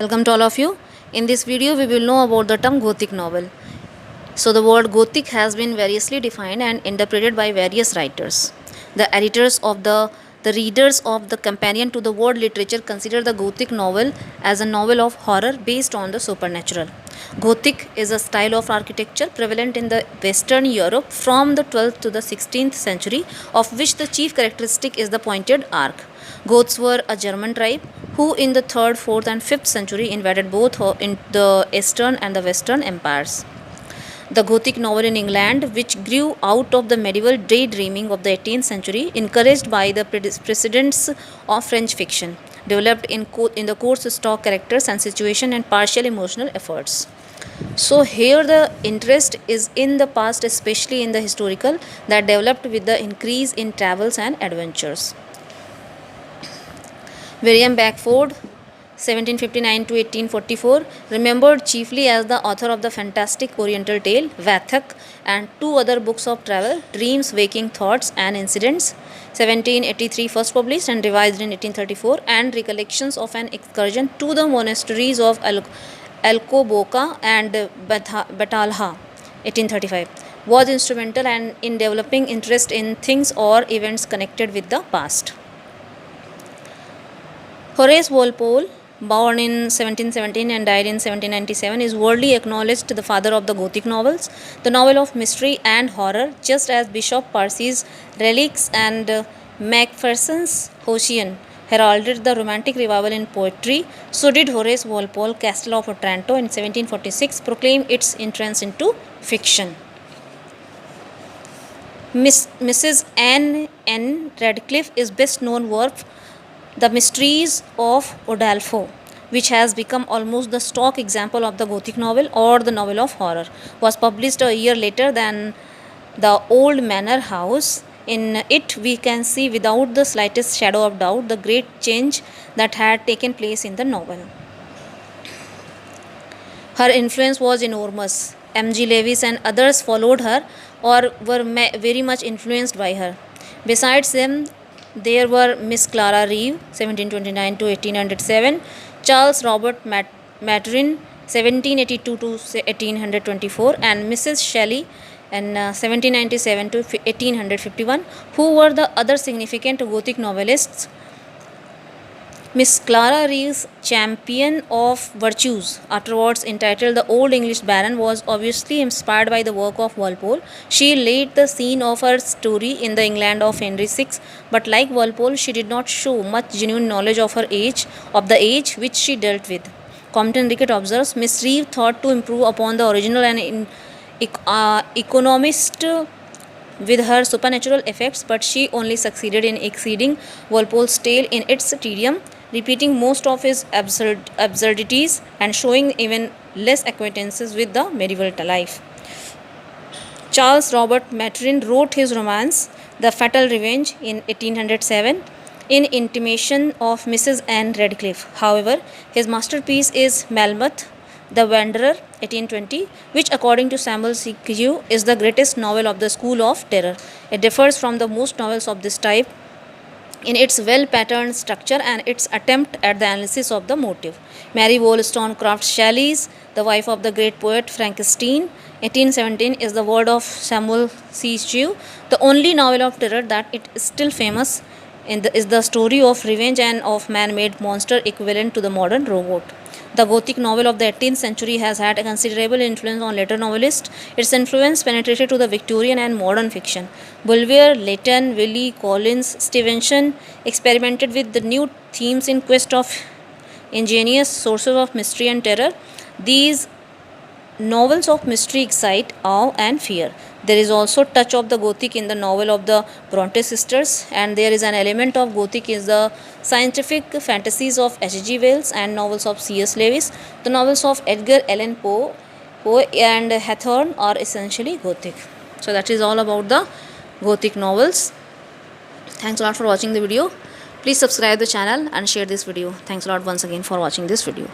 Welcome to all of you. In this video, we will know about the term Gothic novel. So, the word Gothic has been variously defined and interpreted by various writers. The editors of the readers of the companion to the word literature consider the Gothic novel as a novel of horror based on the supernatural. Gothic is a style of architecture prevalent in the Western Europe from the 12th to the 16th century, of which the chief characteristic is the pointed arch. Goths were a German tribe who, in the 3rd, 4th, and 5th century, invaded both in the Eastern and the Western empires. The Gothic novel in England, which grew out of the medieval daydreaming of the 18th century, encouraged by the precedents of French fiction, developed in the course stock characters and situation and partial emotional efforts. So here the interest is in the past, especially in the historical, that developed with the increase in travels and adventures. William Beckford, 1759 to 1844, remembered chiefly as the author of the fantastic Oriental tale Vathak and two other books of travel, Dreams, Waking Thoughts and Incidents, 1783 first published and revised in 1834, and Recollections of an Excursion to the Monasteries of Alcoboca and Batalha, 1835, was instrumental in developing interest in things or events connected with the past. Horace Walpole, born in 1717 and died in 1797, is worldly acknowledged the father of the Gothic novels, the novel of mystery and horror, just as Bishop Percy's Relics and Macpherson's Ossian heralded the Romantic revival in poetry. So did Horace Walpole. Castle of Otranto in 1746 proclaimed its entrance into fiction. Mrs. Anne N. Radcliffe is best known work The Mysteries of Udolpho, which has become almost the stock example of the Gothic novel or the novel of horror, was published a year later than The Old Manor House. In it, we can see without the slightest shadow of doubt the great change that had taken place in the novel. Her influence was enormous. M.G. Lewis and others followed her or were very much influenced by her. Besides them, there were Miss Clara Reeve, 1729 to 1807, Charles Robert Maturin, 1782 to 1824, and Mrs. Shelley, in 1797 to 1851, who were the other significant Gothic novelists. Miss Clara Reeve's Champion of Virtues, afterwards entitled The Old English Baron, was obviously inspired by the work of Walpole. She laid the scene of her story in the England of Henry VI, but like Walpole, she did not show much genuine knowledge of the age which she dealt with. Compton Rickett observes, Miss Reeve thought to improve upon the original and economist with her supernatural effects, but she only succeeded in exceeding Walpole's tale in its tedium, repeating most of his absurdities and showing even less acquaintances with the medieval life. Charles Robert Maturin wrote his romance The Fatal Revenge in 1807 in intimation of Mrs. Anne Radcliffe. However, his masterpiece is Melmoth the Wanderer, 1820, which according to Samuel C.Q. is the greatest novel of the school of terror. It differs from the most novels of this type in its well-patterned structure and its attempt at the analysis of the motive. Mary Wollstonecraft Shelley's The Wife of the Great Poet Frankenstein, 1817, is the word of Samuel C.Q. The only novel of terror that it is still famous is the story of revenge and of man-made monster equivalent to the modern robot. The Gothic novel of the 18th century has had a considerable influence on later novelists. Its influence penetrated to the Victorian and modern fiction. Bulwer Lytton, Willie Collins, Stevenson experimented with the new themes in quest of ingenious sources of mystery and terror. These novels of mystery excite awe and fear. There is also touch of the Gothic in the novel of the Bronte sisters, and there is an element of Gothic in the scientific fantasies of H.G. Wells and novels of C.S. Lewis. The novels of Edgar Allan Poe and Hawthorne are essentially Gothic. So that is all about the Gothic novels. Thanks a lot for watching the video. Please subscribe the channel and share this video. Thanks a lot once again for watching this video.